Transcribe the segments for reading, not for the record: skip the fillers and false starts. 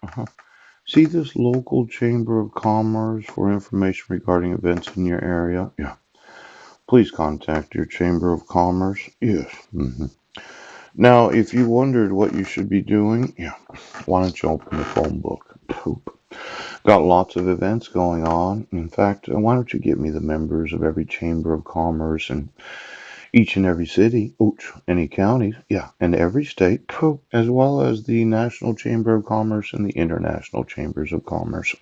Uh-huh. See this local chamber of commerce for information regarding events in your area? Yeah. Please contact your chamber of commerce. Yes. Now, if you wondered what you should be doing, yeah, why don't you open the phone book? Poop. Got lots of events going on. In fact, why don't you get me the members of every chamber of commerce in each and every city, ooch, any counties, yeah, and every state, poop, as well as the National Chamber of Commerce and the International Chambers of Commerce.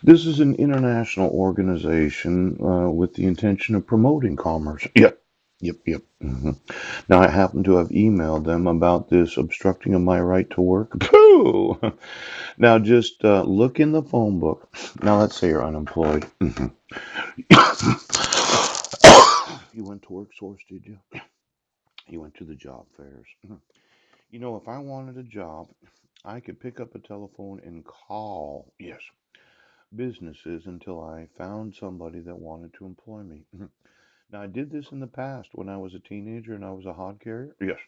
This is an international organization with the intention of promoting commerce. Yep. Yep. Now, I happen to have emailed them about this obstructing of my right to work. Pooh! Now, just look in the phone book. Now, let's say you're unemployed. You went to work source, did you? You went to the job fairs. You know, if I wanted a job, I could pick up a telephone and call, yes, businesses until I found somebody that wanted to employ me. Now, I did this in the past when I was a teenager and I was a hod carrier. Yes.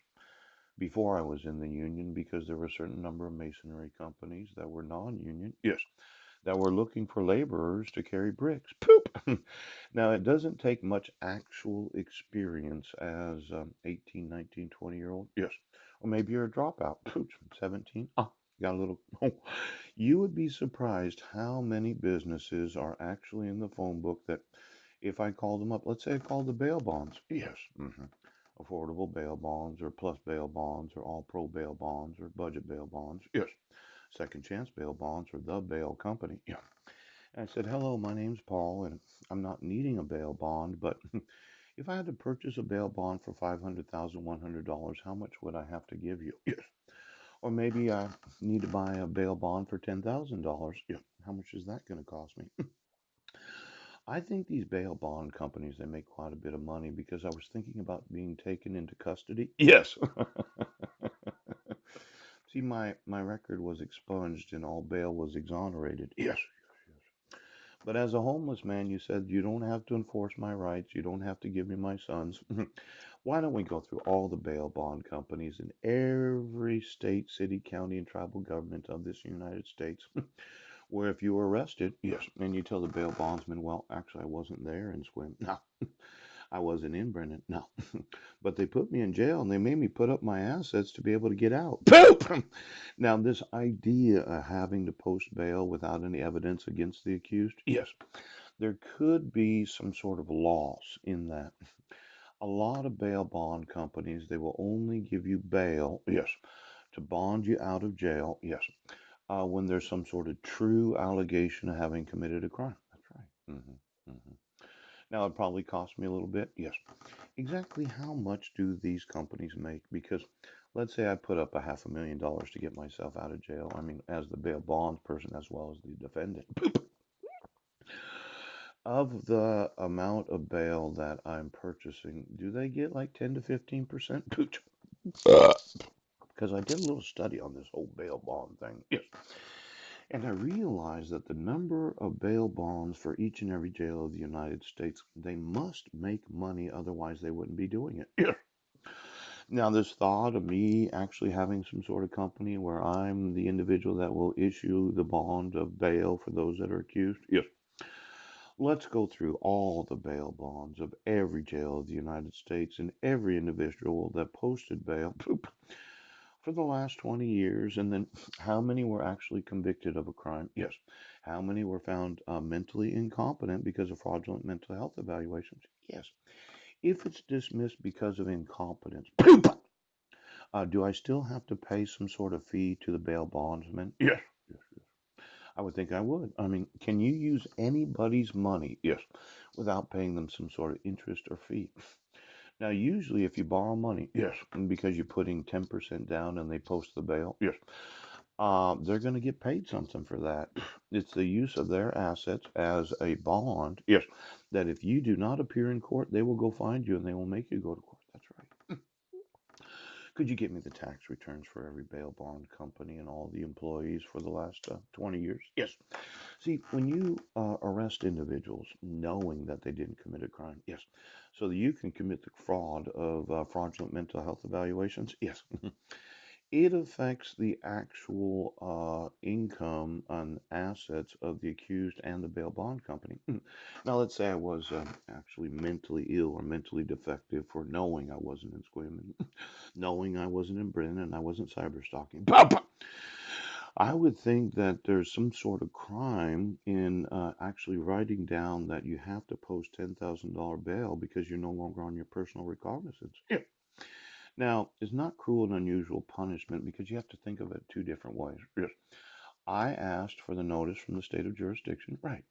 Before I was in the union, because there were a certain number of masonry companies that were non-union. Yes. That were looking for laborers to carry bricks. Poop. Now, it doesn't take much actual experience as 18, 19, 20-year old. Yes. Or maybe you're a dropout. Poop. 17. Ah, got a little. You would be surprised how many businesses are actually in the phone book that if I called them up, let's say I called the bail bonds. Yes. Affordable bail bonds or plus bail bonds or all pro bail bonds or budget bail bonds. Yes. Second chance bail bonds or the bail company. Yeah. And I said, hello, my name's Paul, and I'm not needing a bail bond, but if I had to purchase a bail bond for $500,100, how much would I have to give you? Yes. Or maybe I need to buy a bail bond for $10,000. Yeah. How much is that going to cost me? I think these bail bond companies, they make quite a bit of money because I was thinking about being taken into custody. Yes. See, my record was expunged and all bail was exonerated. Yes. But as a homeless man, you said you don't have to enforce my rights. You don't have to give me my sons. Why don't we go through all the bail bond companies in every state, city, county, and tribal government of this United States? Where if you were arrested, yes, and you tell the bail bondsman, well, actually, I wasn't there and swim. No, I wasn't in Brennan. No, but they put me in jail and they made me put up my assets to be able to get out. Poop! Now, this idea of having to post bail without any evidence against the accused, yes, there could be some sort of loss in that. A lot of bail bond companies, they will only give you bail, yes, to bond you out of jail, yes, when there's some sort of true allegation of having committed a crime. That's right. Now, it probably cost me a little bit, yes. Exactly how much do these companies make? Because let's say I put up a $500,000 to get myself out of jail. I mean, as the bail bonds person as well as the defendant. Of the amount of bail that I'm purchasing, do they get like 10 to 15%? Because I did a little study on this whole bail bond thing. Yes. And I realized that the number of bail bonds for each and every jail of the United States, they must make money, otherwise they wouldn't be doing it. Yeah. Now, this thought of me actually having some sort of company where I'm the individual that will issue the bond of bail for those that are accused. Yes. Let's go through all the bail bonds of every jail of the United States and every individual that posted bail for the last 20 years, and then how many were actually convicted of a crime? Yes. How many were found mentally incompetent because of fraudulent mental health evaluations? Yes. If it's dismissed because of incompetence, do I still have to pay some sort of fee to the bail bondsman? Yes. Yes. I would think I would. I mean, can you use anybody's money? Yes. Without paying them some sort of interest or fee? Now, usually, if you borrow money, yes, and because you're putting 10% down and they post the bail, yes, they're going to get paid something for that. It's the use of their assets as a bond, yes, that if you do not appear in court, they will go find you and they will make you go to court. That's right. Could you get me the tax returns for every bail bond company and all the employees for the last 20 years? Yes. See, when you arrest individuals knowing that they didn't commit a crime, yes, so that you can commit the fraud of fraudulent mental health evaluations, yes. It affects the actual income and assets of the accused and the bail bond company. Now, let's say I was actually mentally ill or mentally defective for knowing I wasn't in Squim, and knowing I wasn't in Brennan, and I wasn't cyber stalking. I would think that there's some sort of crime in actually writing down that you have to post $10,000 bail because you're no longer on your personal recognizance. Yeah. Now, it's not cruel and unusual punishment because you have to think of it two different ways. Yes. I asked for the notice from the state of jurisdiction. Right.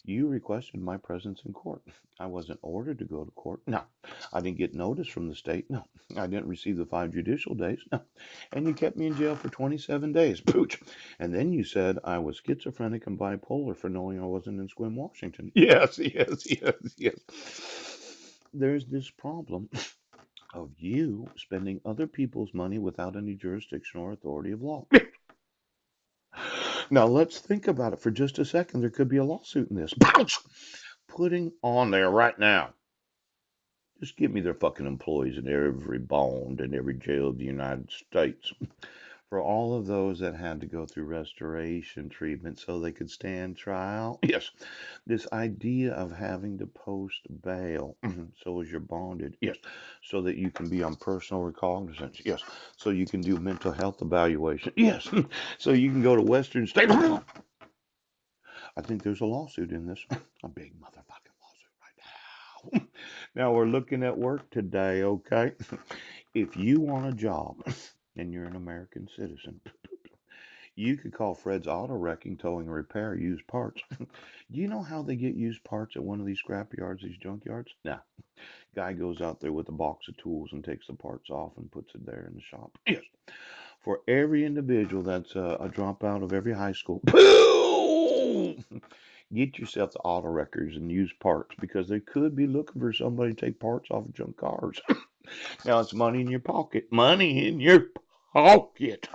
You requested my presence in court. I wasn't ordered to go to court. No. I didn't get notice from the state. No. I didn't receive the 5 judicial days. No. And you kept me in jail for 27 days. Pooch. And then you said I was schizophrenic and bipolar for knowing I wasn't in Squim, Washington. Yes, yes, yes, yes. There's this problem of you spending other people's money without any jurisdiction or authority of law. Now, let's think about it for just a second. There could be a lawsuit in this. Putting on there right now. Just give me their fucking employees in every bond in every jail of the United States. For all of those that had to go through restoration treatment so they could stand trial. Yes, this idea of having to post bail, so as you're bonded. Yes, so that you can be on personal recognizance. Yes, so you can do mental health evaluation. Yes, so you can go to Western State. I think there's a lawsuit in this, a big motherfucking lawsuit right now. Now we're looking at work today, okay? If you want a job and you're an American citizen, you could call Fred's Auto Wrecking, Towing, and Repair, used parts. Do you know how they get used parts at one of these scrap yards, these junk yards? Nah. Guy goes out there with a box of tools and takes the parts off and puts it there in the shop. Yes. For every individual that's a dropout of every high school, get yourself the auto wreckers and use parts because they could be looking for somebody to take parts off of junk cars. Now it's money in your pocket. Money in your pocket.